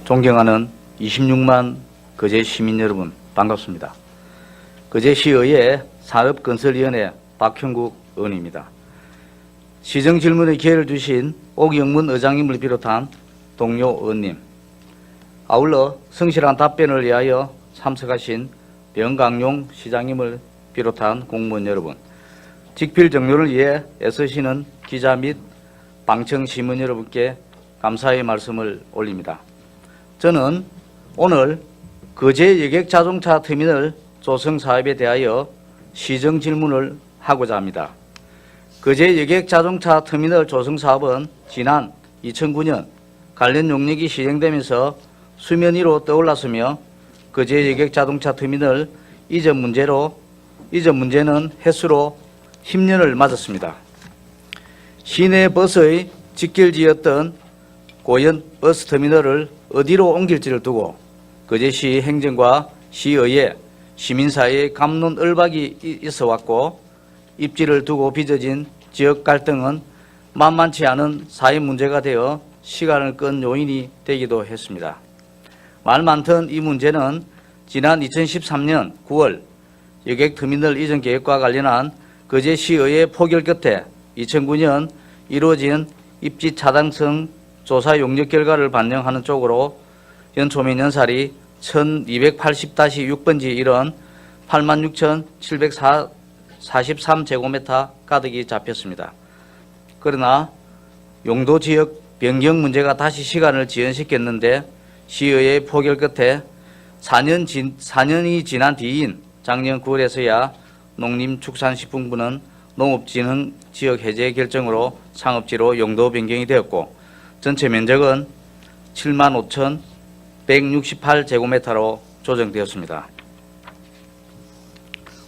존경하는 26만 거제 시민 여러분 반갑습니다. 거제시의회 산업건설위원회 박형국 의원입니다. 시정 질문의 기회를 주신 옥영문 의장님을 비롯한 동료 의원님, 아울러 성실한 답변을 위하여 참석하신 변강용 시장님을 비롯한 공무원 여러분, 직필 정료를 위해 애쓰시는 기자 및 방청시민 여러분께 감사의 말씀을 올립니다. 저는 오늘 거제 여객자동차 터미널 조성 사업에 대하여 시정 질문을 하고자 합니다. 거제 여객자동차 터미널 조성 사업은 지난 2009년 관련 용역이 시행되면서 수면 위로 떠올랐으며 거제 여객자동차 터미널 이전 문제는 해수로 10년을 맞았습니다. 시내 버스의 직결지였던 고현 버스터미널을 어디로 옮길지를 두고 거제시 행정과 시의회, 시민사회의 갑론을박이 있어왔고 입지를 두고 빚어진 지역 갈등은 만만치 않은 사회 문제가 되어 시간을 끈 요인이 되기도 했습니다. 말 많던 이 문제는 지난 2013년 9월 여객터미널 이전 계획과 관련한 거제시의회 포결 끝에 2009년 이루어진 입지 차당성 조사 용역 결과를 반영하는 쪽으로 연초면 연살이 1280-6번지 이런 86,743제곱미터 가득이 잡혔습니다. 그러나 용도지역 변경 문제가 다시 시간을 지연시켰는데 시의회 포결 끝에 4년이 지난 뒤인 작년 9월에서야 농림축산식품부는 농업진흥지역 해제 결정으로 상업지로 용도 변경이 되었고 전체 면적은 75,168제곱미터로 조정되었습니다.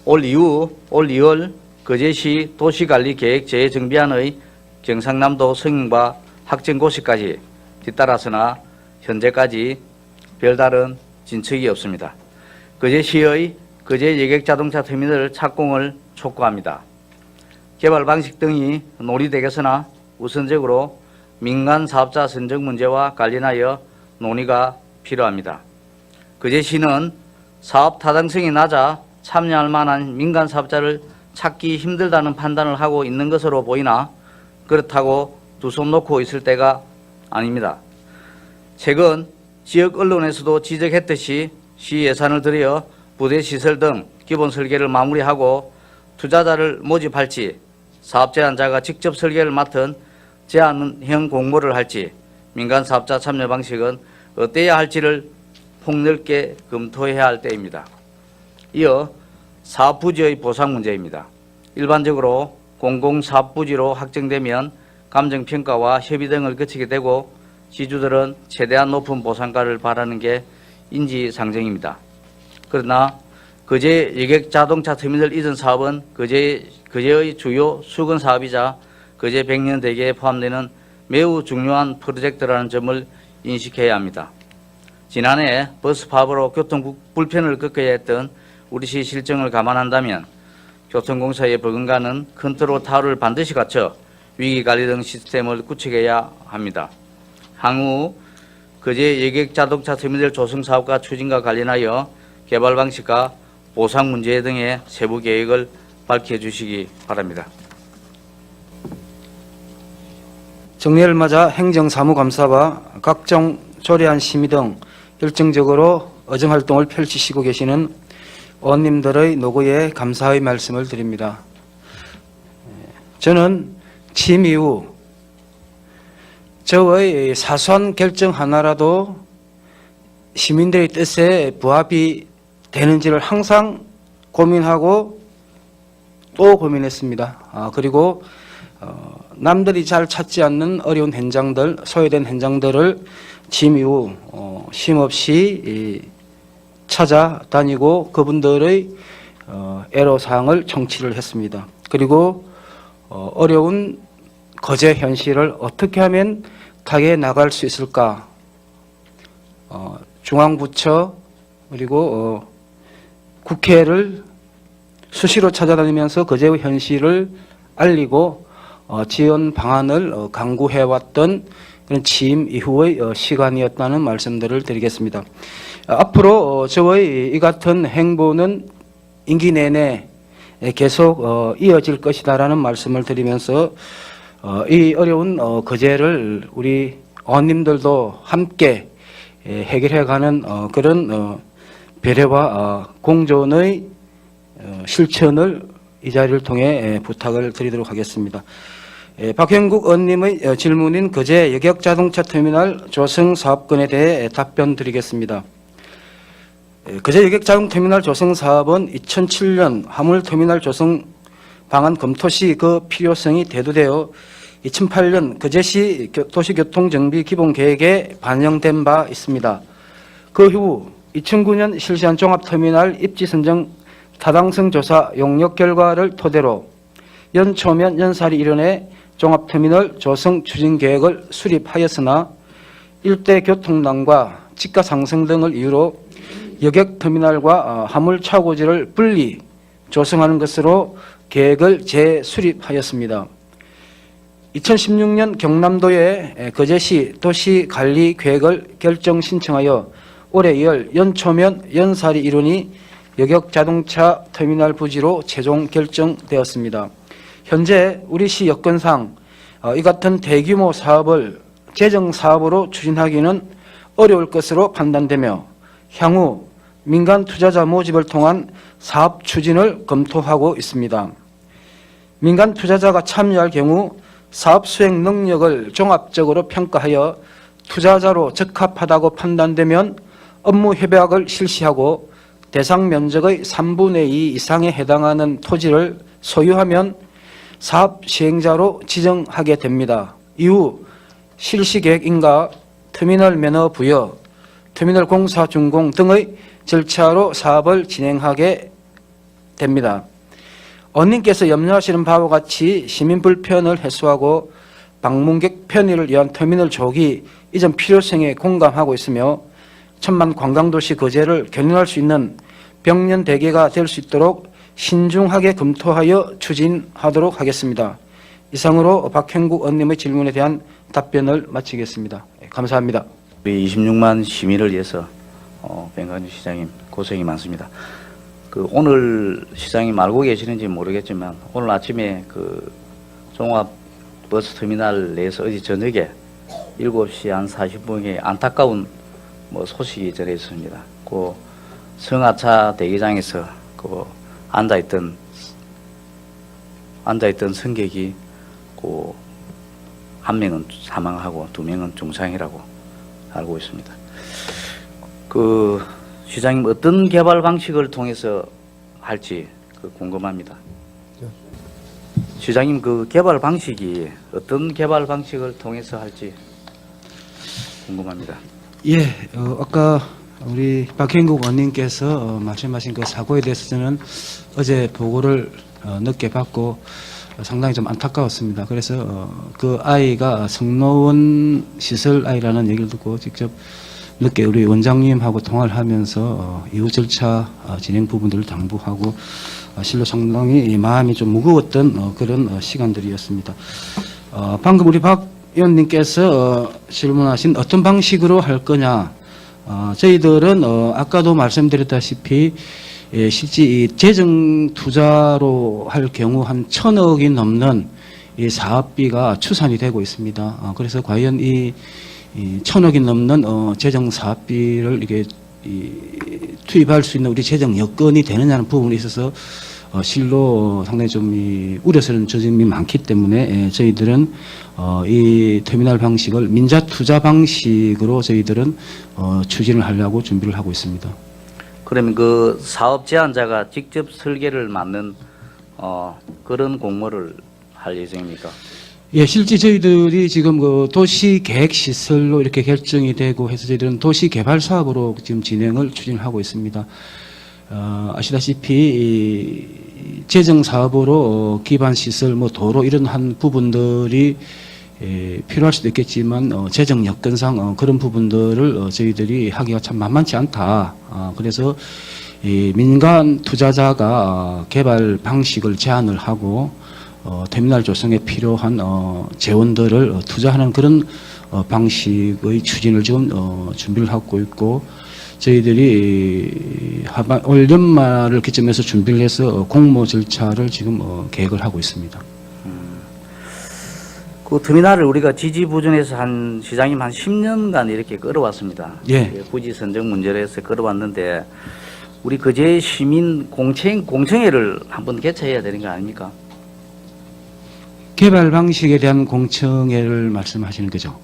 올 2월 거제시 도시관리계획 재정비안의 경상남도 승인과 확정고시까지 뒤따라서나 현재까지 별다른 진척이 없습니다. 거제시의 거제 여객자동차 터미널 착공을 촉구합니다. 개발 방식 등이 논의되겠으나 우선적으로 민간 사업자 선정 문제와 관련하여 논의가 필요합니다. 거제시는 사업 타당성이 낮아 참여할 만한 민간 사업자를 찾기 힘들다는 판단을 하고 있는 것으로 보이나 그렇다고 두 손 놓고 있을 때가 아닙니다. 최근 지역 언론에서도 지적했듯이 시 예산을 들여 부대 시설 등 기본 설계를 마무리하고 투자자를 모집할지 사업 제안자가 직접 설계를 맡은 제안형 공모를 할지 민간 사업자 참여 방식은 어때야 할지를 폭넓게 검토해야 할 때입니다. 이어 사업 부지의 보상 문제입니다. 일반적으로 공공사업 부지로 확정되면 감정평가와 협의 등을 거치게 되고 지주들은 최대한 높은 보상가를 바라는 게 인지상정입니다. 그러나 거제 여객자동차 터미널 이전 사업은 거제의 주요 수건 사업이자 거제 백년대계에 포함되는 매우 중요한 프로젝트라는 점을 인식해야 합니다. 지난해 버스 파업으로 교통 불편을 겪어야 했던 우리시 실정을 감안한다면 교통공사의 버금가는 컨트롤 타워를 반드시 갖춰 위기관리 등 시스템을 구축해야 합니다. 향후 거제 여객자동차 터미널 조성 사업과 추진과 관련하여 개발 방식과 보상 문제 등의 세부 계획을 밝혀주시기 바랍니다. 정례를 맞아 행정사무감사와 각종 조례안 심의 등 열정적으로 의정활동을 펼치시고 계시는 의원님들의 노고에 감사의 말씀을 드립니다. 저는 취임 이후 저의 사소한 결정 하나라도 시민들의 뜻에 부합이 되는지를 항상 고민하고 또 고민했습니다. 그리고 남들이 잘 찾지 않는 어려운 현장들, 소외된 현장들을 취임 이후 쉼없이 찾아다니고 그분들의 애로사항을 청취를 했습니다. 그리고 어려운 거제 현실을 어떻게 하면 타개해 나갈 수 있을까? 중앙부처 그리고 국회를 수시로 찾아다니면서 거제의 현실을 알리고 지원 방안을 강구해왔던 그런 취임 이후의 시간이었다는 말씀들을 드리겠습니다. 앞으로 저의 이 같은 행보는 임기 내내 계속 이어질 것이다라는 말씀을 드리면서 이 어려운 거제를 우리 의원님들도 함께 해결해가는 그런 배려와 공존의 실천을 이 자리를 통해 부탁을 드리도록 하겠습니다. 박형국 의원님의 질문인 거제 여객자동차터미널 조성 사업건에 대해 답변 드리겠습니다. 거제 여객자동터미널 조성 사업은 2007년 화물터미널 조성 방안 검토 시 그 필요성이 대두되어 2008년 거제시 도시교통정비 기본계획에 반영된 바 있습니다. 그 후 2009년 실시한 종합터미널 입지선정 타당성 조사 용역 결과를 토대로 연초면 연사리 일원에 종합터미널 조성 추진계획을 수립하였으나 일대 교통난과 지가 상승 등을 이유로 여객터미널과 화물차고지를 분리 조성하는 것으로 계획을 재수립하였습니다. 2016년 경남도에 거제시 도시관리계획을 결정 신청하여 올해 2월 연초면 연사리 일원이 여객자동차 터미널 부지로 최종 결정되었습니다. 현재 우리 시 여건상 이 같은 대규모 사업을 재정사업으로 추진하기는 어려울 것으로 판단되며 향후 민간 투자자 모집을 통한 사업 추진을 검토하고 있습니다. 민간 투자자가 참여할 경우 사업 수행 능력을 종합적으로 평가하여 투자자로 적합하다고 판단되면 업무 협약을 실시하고 대상 면적의 3분의 2 이상에 해당하는 토지를 소유하면 사업 시행자로 지정하게 됩니다. 이후 실시계획인가 터미널 매너 부여, 터미널 공사 준공 등의 절차로 사업을 진행하게 됩니다. 의원님께서 염려하시는 바와 같이 시민 불편을 해소하고 방문객 편의를 위한 터미널 조기 이전 필요성에 공감하고 있으며 천만 관광도시 거제를 견인할 수 있는 병년 대계가 될 수 있도록 신중하게 검토하여 추진하도록 하겠습니다. 이상으로 박형국 의원님의 질문에 대한 답변을 마치겠습니다. 감사합니다. 우리 26만 시민을 위해서 뱅간주 시장님 고생이 많습니다. 오늘 시장님 알고 계시는지 모르겠지만 오늘 아침에 종합 버스 터미널 내에서 어제 저녁에 7시 한 40분에 안타까운 소식이 전해졌습니다. 성하차 대기장에서 앉아있던 승객이 한 명은 사망하고 2명은 중상이라고 알고 있습니다. 시장님 어떤 개발 방식을 통해서 할지 궁금합니다. 시장님 개발 방식이 어떤 개발 방식을 통해서 할지 궁금합니다. 예, 아까 우리 박형국 의원님께서 말씀하신 그 사고에 대해서 저는 어제 보고를 늦게 받고 상당히 좀 안타까웠습니다. 그래서 그 아이가 성노원 시설 아이라는 얘기를 듣고 직접 늦게 우리 원장님하고 통화를 하면서 이후 절차 진행 부분들을 당부하고 실로 상당히 마음이 좀 무거웠던 그런 시간들이었습니다. 방금 우리 박 의원님께서 질문하신 어떤 방식으로 할 거냐, 저희들은 아까도 말씀드렸다시피 실제 이 재정 투자로 할 경우 한 1,000억이 넘는 이 사업비가 추산이 되고 있습니다. 그래서 과연 이 1,000억이 넘는 재정 사업비를 이게 투입할 수 있는 우리 재정 여건이 되느냐는 부분에 있어서 실로 상당히 좀 우려스러운 점이 많기 때문에 저희들은 이 터미널 방식을 민자 투자 방식으로 저희들은 추진을 하려고 준비를 하고 있습니다. 그러면 사업 제안자가 직접 설계를 맡는 그런 공모를 할 예정입니까? 예, 실제 저희들이 지금 도시 계획 시설로 이렇게 결정이 되고 해서 저희들은 도시 개발 사업으로 지금 진행을 추진하고 있습니다. 아시다시피 이 재정 사업으로 기반 시설, 도로 이런 한 부분들이 필요할 수도 있겠지만 재정 여건상 그런 부분들을 저희들이 하기가 참 만만치 않다. 그래서 이 민간 투자자가 개발 방식을 제안을 하고 터미널 조성에 필요한 재원들을 투자하는 그런 방식의 추진을 지금 준비를 하고 있고, 저희들이 올 연말을 기점해서 준비를 해서 공모 절차를 지금 계획을 하고 있습니다. 그 터미널을 우리가 지지부진해서 시장님 한 10년간 이렇게 끌어왔습니다. 예. 부지 선정 문제로 해서 끌어왔는데 우리 거제 시민 공청회를 한번 개최해야 되는 거 아닙니까? 개발 방식에 대한 공청회를 말씀하시는 거죠?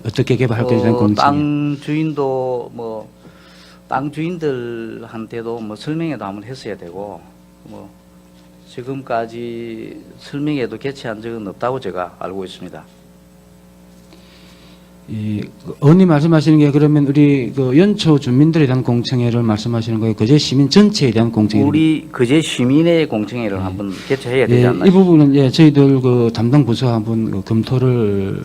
어떻게 개발할 것에 대한 공청회? 땅 주인도 땅 주인들한테도 설명회도 한번 했어야 되고 지금까지 설명회도 개최한 적은 없다고 제가 알고 있습니다. 의원님 말씀하시는 게 그러면 우리 그 연초 주민들에 대한 공청회를 말씀하시는 거예요? 거제 시민 전체에 대한 공청회? 우리 거제 시민의 공청회를 한번 개최해야 되지 않나? 이 부분은 저희들 그 담당 부서와 한번 검토를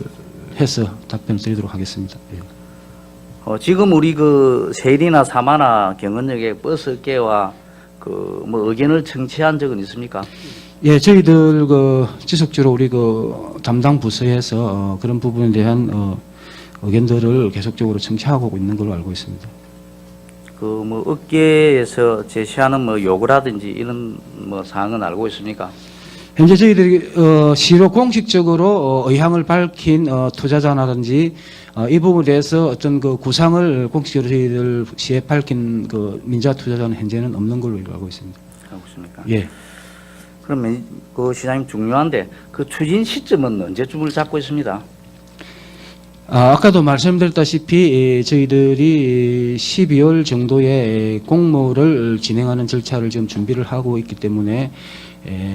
해서 답변을 드리도록 하겠습니다. 지금 우리 그 세리나 사마나 경원역에 버스 업계와 의견을 청취한 적은 있습니까? 예, 저희들 그 지속적으로 우리 그 담당 부서에서 그런 부분에 대한 의견들을 계속적으로 청취하고 있는 걸로 알고 있습니다. 업계에서 제시하는 요구라든지 이런 사항은 알고 있습니까? 현재 저희들이 시로 공식적으로 의향을 밝힌 투자자라든지 이 부분에 대해서 어떤 그 구상을 공식적으로 저희들 시에 밝힌 그 민자 투자자는 현재는 없는 걸로 알고 있습니다. 알고 있습니까? 예. 그러면 그 시장님 중요한데 그 추진 시점은 언제쯤을 잡고 있습니다? 아까도 말씀드렸다시피 저희들이 12월 정도에 공모를 진행하는 절차를 지금 준비를 하고 있기 때문에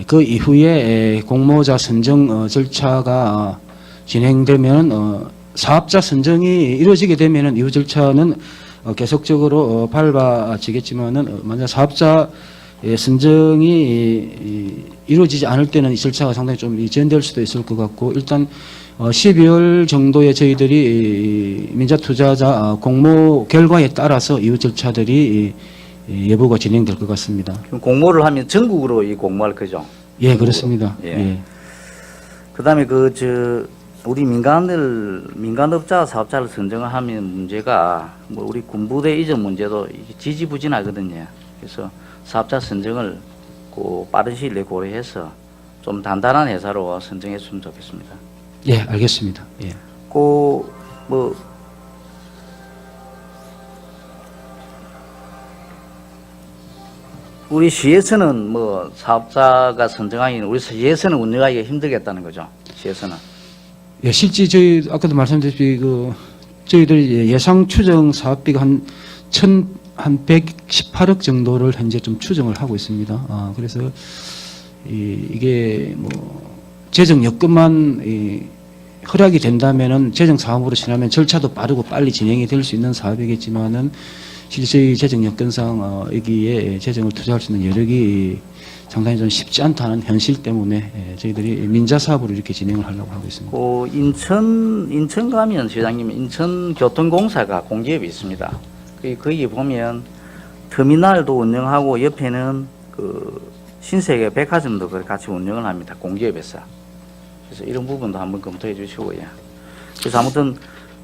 그 이후에 공모자 선정 절차가 진행되면 사업자 선정이 이루어지게 되면 이후 절차는 계속적으로 밟아지겠지만은 만약 사업자 선정이 이루어지지 않을 때는 이 절차가 상당히 좀 지연될 수도 있을 것 같고, 일단 12월 정도에 저희들이 민자 투자자 공모 결과에 따라서 이후 절차들이 예보가 진행될 것 같습니다. 그럼 공모를 하면 전국으로 이 공모할 거죠? 예, 그렇습니다. 예. 예. 그다음에 우리 민간업자 사업자를 선정을 하면 문제가 우리 군부대 이전 문제도 이게 지지부진하거든요. 그래서 사업자 선정을 빠른 시일 내에 고려해서 좀 단단한 회사로 선정했으면 좋겠습니다. 예, 알겠습니다. 예. 우리 시에서는 사업자가 선정하기 우리 시에서는 운영하기가 힘들겠다는 거죠. 시에서는. 예, 실제 저희 아까도 말씀드렸듯이 저희들 예상 추정 사업비가 한 118억 정도를 현재 좀 추정을 하고 있습니다. 그래서 이게 재정 여건만 허락이 된다면은 재정 사업으로 지나면 절차도 빠르고 빨리 진행이 될 수 있는 사업이겠지만은 실제 저희 재정 여건상 여기에 재정을 투자할 수 있는 여력이 상당히 좀 쉽지 않다는 현실 때문에 저희들이 민자 사업으로 이렇게 진행을 하려고 하고 있습니다. 인천 가면 시장님 인천교통공사가 공기업이 있습니다. 거기 보면 터미널도 운영하고 옆에는 신세계 백화점도 같이 운영을 합니다. 공기업에서. 그래서 이런 부분도 한번 검토해 주시고요. 그래서 아무튼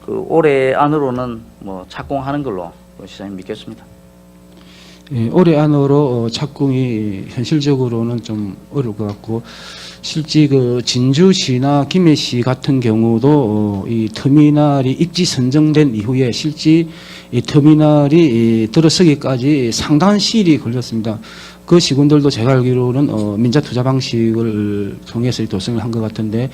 올해 안으로는 착공하는 걸로 시장님 믿겠습니다. 예, 올해 안으로 착공이 현실적으로는 좀 어려울 것 같고, 실제 진주시나 김해시 같은 경우도 이 터미널이 입지 선정된 이후에 실제 이 터미널이 들어서기까지 상당한 시일이 걸렸습니다. 그 시군들도 제가 알기로는 민자 투자 방식을 통해서 도성을 한 것 같은데,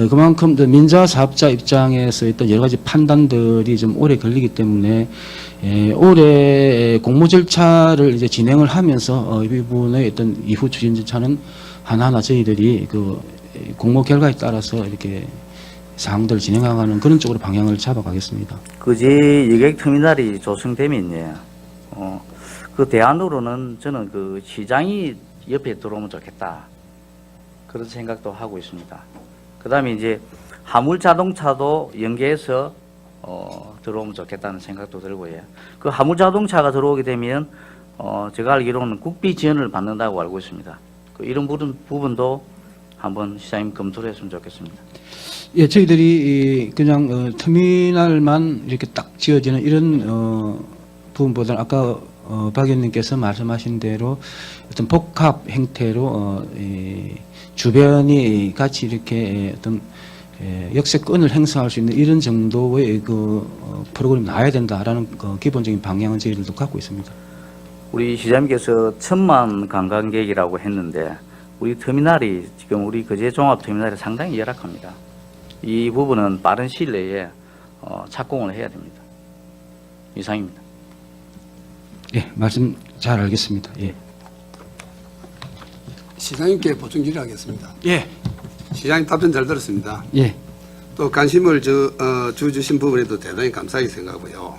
그만큼 민자 사업자 입장에서 있던 여러 가지 판단들이 좀 오래 걸리기 때문에 올해 공모 절차를 이제 진행을 하면서 이 부분의 어떤 이후 추진 절차는 하나하나 저희들이 공모 결과에 따라서 이렇게 사항들을 진행하는 그런 쪽으로 방향을 잡아가겠습니다. 거제 여객 터미널이 조성되면요, 대안으로는 저는 시장이 옆에 들어오면 좋겠다, 그런 생각도 하고 있습니다. 그다음에 이제 화물 자동차도 연계해서 들어오면 좋겠다는 생각도 들고요. 그 화물 자동차가 들어오게 되면 제가 알기로는 국비 지원을 받는다고 알고 있습니다. 이런 부분도 한번 시장님 검토를 했으면 좋겠습니다. 예, 저희들이 그냥 터미널만 이렇게 딱 지어지는 이런 부분보다는 아까 박 의원님께서 말씀하신 대로 어떤 복합 형태로 주변이 같이 이렇게 어떤 역세권을 행사할 수 있는 이런 정도의 프로그램이 나와야 된다라는 기본적인 방향은 저희들도 갖고 있습니다. 우리 시장님께서 1,000만 관광객이라고 했는데 우리 터미널이 지금 우리 거제 종합 터미널이 상당히 열악합니다. 이 부분은 빠른 시일 내에 착공을 해야 됩니다. 이상입니다. 예, 말씀 잘 알겠습니다. 예. 시장님께 보충 질의하겠습니다. 예. 시장님 답변 잘 들었습니다. 예. 또 관심을 주신 부분에도 대단히 감사하게 생각하고요.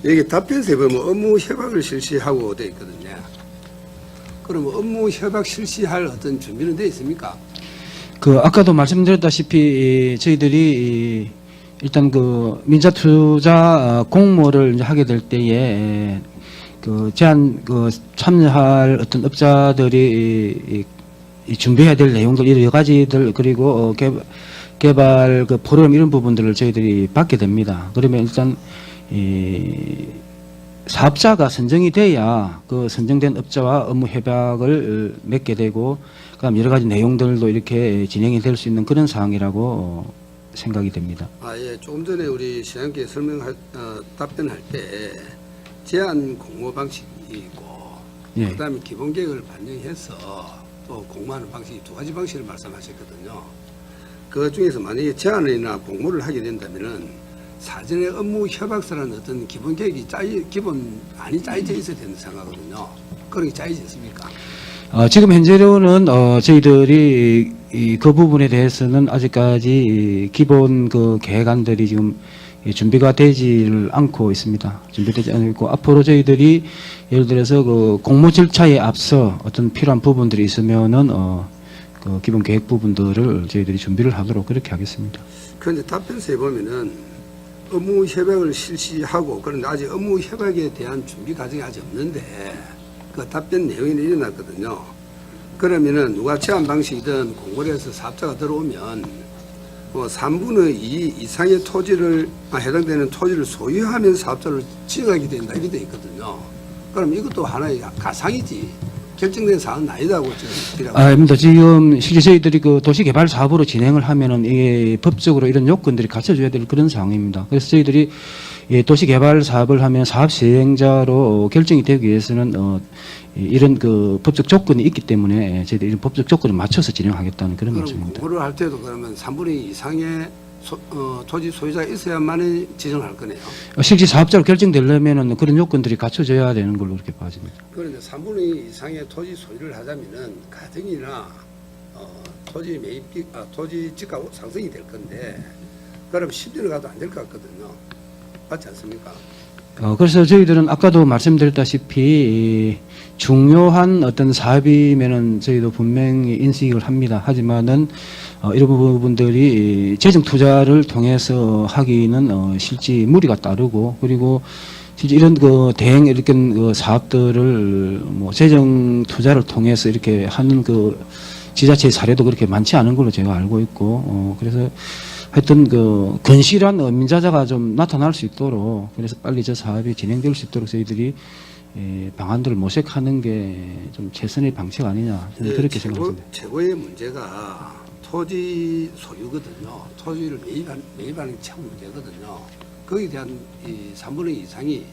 여기 답변서에 보면 업무 협약을 실시하고 되어 있거든요. 그러면 업무 협약 실시할 어떤 준비는 되어 있습니까? 아까도 말씀드렸다시피 저희들이 일단 민자투자 공모를 이제 하게 될 때에 참여할 어떤 업자들이 준비해야 될 내용들 여러 가지들 그리고 개발 프로그램 이런 부분들을 저희들이 받게 됩니다. 그러면 일단 사업자가 선정이 돼야 선정된 업자와 업무 협약을 맺게 되고 그다음 여러 가지 내용들도 이렇게 진행이 될 수 있는 그런 사항이라고 생각이 됩니다. 예. 조금 전에 우리 시장님께 답변할 때 제한 공모 방식이 있고 예. 그다음에 기본 계획을 반영해서 또 공모하는 방식이 두 가지 방식을 말씀하셨거든요. 그 중에서 만약에 제안이나 공모를 하게 된다면은 사전에 업무 협약서라는 어떤 기본 계획이 기본안이 짜여져 있어야 된다고 생각하거든요. 그런 게 짜여져 있습니까? 지금 현재로는 저희들이 그 부분에 대해서는 아직까지 기본 계획안들이 지금 준비가 되지를 않고 있습니다. 준비되지 않고 있고 앞으로 저희들이 예를 들어서 공모 절차에 앞서 어떤 필요한 부분들이 있으면은 기본 계획 부분들을 저희들이 준비를 하도록 그렇게 하겠습니다. 그런데 답변서에 보면은 업무 협약을 실시하고 그런데 아직 업무 협약에 대한 준비 과정이 아직 없는데 그 답변 내용이 일어났거든요. 그러면은 누가 제한 방식이든 공고를 해서 사업자가 들어오면 3분의 2 이상의 토지를 해당되는 토지를 소유하면 사업자를 지정하게 된다 이렇게 돼 있거든요. 그럼 이것도 하나의 가상이지 결정된 사항은 아니다고 저는 아닙니다. 지금 실제 저희들이 도시개발 사업으로 진행을 하면은 이게 법적으로 이런 요건들이 갖춰져야 될 그런 상황입니다. 그래서 저희들이 도시개발 사업을 하면 사업 시행자로 결정이 되기 위해서는 이런 법적 조건이 있기 때문에 저희들이 이런 법적 조건을 맞춰서 진행하겠다는 그런 말씀입니다. 공고를 할 때도 그러면 3분의 2 이상의 토지 소유자가 있어야만 지정할 거네요. 실제 사업자로 결정되려면은 그런 요건들이 갖춰져야 되는 걸로 그렇게 봐집니다. 그런데 3분의 2 이상의 토지 소유를 하자면은 가등이나 토지 토지 지가 상승이 될 건데 그럼 10년을 가도 안 될 것 같거든요. 맞지 않습니까? 그래서 저희들은 아까도 말씀드렸다시피 중요한 어떤 사업이면은 저희도 분명히 인식을 합니다. 하지만은 이런 부분들이 재정 투자를 통해서 하기는 실제 무리가 따르고 그리고 실제 이런 대행 이렇게 사업들을 재정 투자를 통해서 이렇게 하는 지자체 사례도 그렇게 많지 않은 걸로 제가 알고 있고 그래서 하여튼 건실한 민자자가 좀 나타날 수 있도록 그래서 빨리 저 사업이 진행될 수 있도록 저희들이 방안들을 모색하는 게 좀 최선의 방식 아니냐 저는 그렇게 생각합니다. 최고의 문제가 토지 소유거든요. 토지를 매입하는 게 참 문제거든요. 거기에 대한 3분의 2 이상이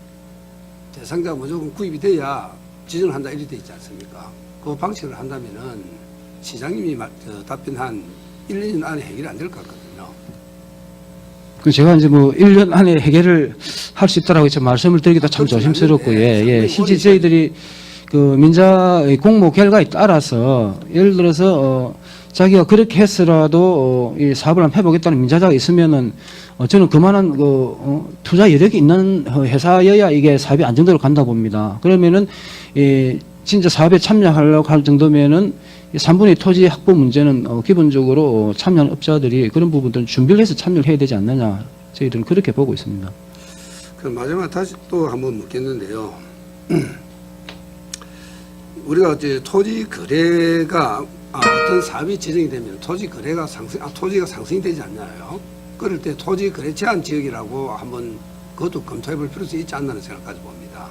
대상자가 무조건 구입이 돼야 지정한다 이렇게 돼 있지 않습니까? 그 방식을 한다면은 시장님이 답변한 1, 2년 안에 해결이 안 될 것 같거든요. 제가 이제 1년 안에 해결을 할 수 있다라고 좀 말씀을 드리기도 참 조심스럽고, 실제 저희들이 민자 공모 결과에 따라서 예를 들어서 자기가 그렇게 했으라도 이 사업을 한번 해보겠다는 민자자가 있으면은 저는 그만한 투자 여력이 있는 회사여야 이게 사업이 안정적으로 간다 봅니다. 그러면은 진짜 사업에 참여하려고 할 정도면은 3분의 2 토지 확보 문제는 기본적으로 참여하는 업자들이 그런 부분들은 준비를 해서 참여를 해야 되지 않느냐 저희들은 그렇게 보고 있습니다. 그럼 마지막 다시 또 한번 묻겠는데요. 우리가 이제 토지 거래가 어떤 사업이 지정이 되면 토지 거래가 토지가 상승이 되지 않나요? 그럴 때 토지 거래 제한 지역이라고 한번 그것도 검토해 볼 필요성이 있지 않나는 생각까지 봅니다.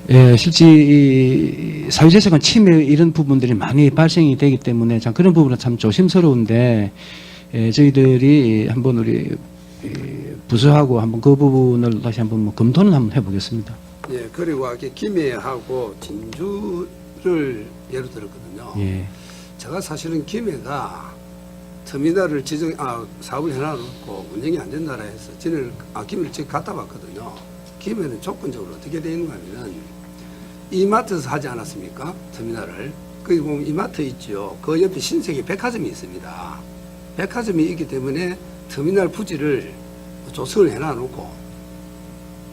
예, 실제 이 사유재산권 침해 이런 부분들이 많이 발생이 되기 때문에 참 그런 부분은 참 조심스러운데 저희들이 한번 우리 부서하고 한번 그 부분을 다시 한번 뭐 검토는 한번 해보겠습니다. 예, 그리고 이렇게 김해하고 진주를 예로 들었거든요. 예. 제가 사실은 김해가 터미널을 사업을 해놔놓고 운영이 안 된다라 해서 김해를 직접 갔다 봤거든요. 김해는 조건적으로 어떻게 되어 있는가 하면은 이마트에서 하지 않았습니까? 터미널을. 거기 보면 이마트 있죠. 그 옆에 신세계 백화점이 있습니다. 백화점이 있기 때문에 터미널 부지를 조성을 해놔놓고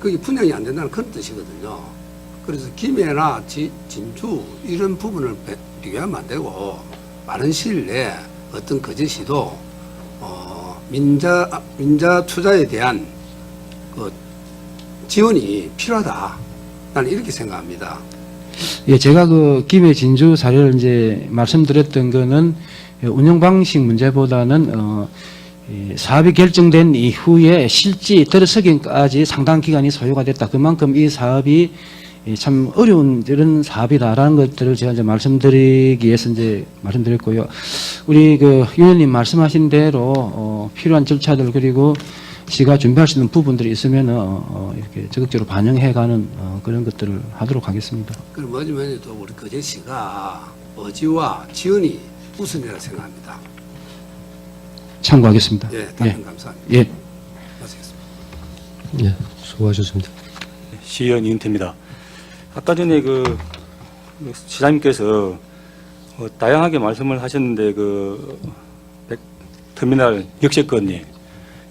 그게 분양이 안 된다는 그런 뜻이거든요. 그래서 김해나 진주 이런 부분을 비교하면 안 되고 빠른 시일 내에 어떤 거제시도 민자 투자에 대한 그 지원이 필요하다. 나는 이렇게 생각합니다. 예, 제가 그 김해 진주 사례를 이제 말씀드렸던 거는 운영 방식 문제보다는 사업이 결정된 이후에 실제 들어서기까지 상당 기간이 소요가 됐다. 그만큼 이 사업이 참 어려운 이런 사업이다라는 것들을 제가 이제 말씀드리기 위해서 이제 말씀드렸고요. 우리 그 위원님 말씀하신 대로 필요한 절차들 그리고 시가 준비할 수 있는 부분들이 있으면 이렇게 적극적으로 반영해가는 그런 것들을 하도록 하겠습니다. 그럼 뭐지만해도 우리 거제시가 의지와 지원이 우선이라고 생각합니다. 참고하겠습니다. 예, 답변 감사합니다. 예. 마치겠습니다. 예, 수고하셨습니다. 시의원 이은태입니다. 아까 전에 그 시장님께서 다양하게 말씀을 하셨는데 터미널 역세권이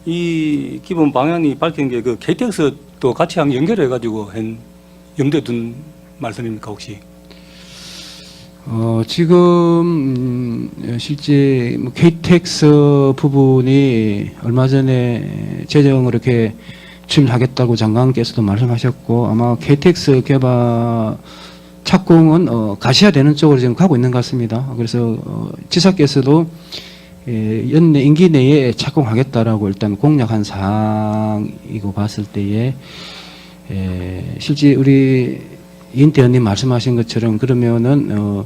이 기본 방향이 밝힌 게 그 KTX도 같이 연결해 가지고 염두에 둔 말씀입니까 혹시? 지금 실제 뭐 KTX 부분이 얼마 전에 재정으로 이렇게 추진하겠다고 장관께서도 말씀하셨고 아마 KTX 개발 착공은 가시화되는 쪽으로 지금 가고 있는 것 같습니다. 그래서 지사께서도 연내 임기 내에 착공하겠다라고 일단 공약한 사항이고 봤을 때에 실제 우리 이인태 의원님 말씀하신 것처럼 그러면은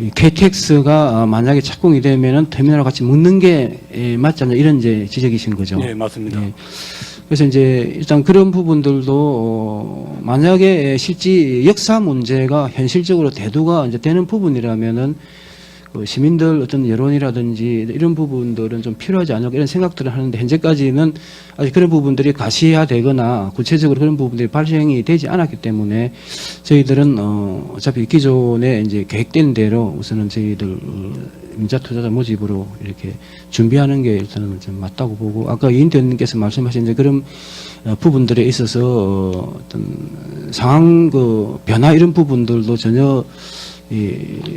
이 KTX가 만약에 착공이 되면은 터미널과 같이 묶는 게 맞지 않냐 이런 이제 지적이신 거죠. 네, 맞습니다. 예. 그래서 이제 일단 그런 부분들도 만약에 실제 역사 문제가 현실적으로 대두가 이제 되는 부분이라면은 그 시민들 어떤 여론이라든지 이런 부분들은 좀 필요하지 않을까 이런 생각들을 하는데 현재까지는 아직 그런 부분들이 가시화되거나 구체적으로 그런 부분들이 발생이 되지 않았기 때문에 저희들은 어차피 기존에 이제 계획된 대로 우선은 저희들 민자 투자자 모집으로 이렇게 준비하는 게 일단은 좀 맞다고 보고 아까 이인태 의원님께서 말씀하신 이제 그런 부분들에 있어서 어떤 상황 그 변화 이런 부분들도 전혀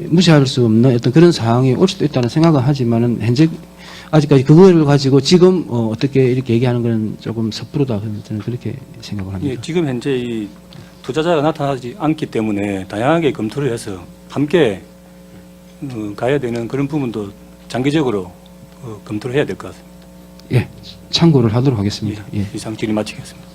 무시할 수 없는 어떤 그런 상황이 올 수도 있다는 생각은 하지만은 현재 아직까지 그걸 가지고 지금 어떻게 이렇게 얘기하는 건 조금 섣부르다 저는 그렇게 생각을 합니다. 예, 지금 현재 이 투자자가 나타나지 않기 때문에 다양하게 검토를 해서 함께 가야 되는 그런 부분도 장기적으로 검토를 해야 될 것 같습니다. 예, 참고를 하도록 하겠습니다. 예. 이상 질의 마치겠습니다.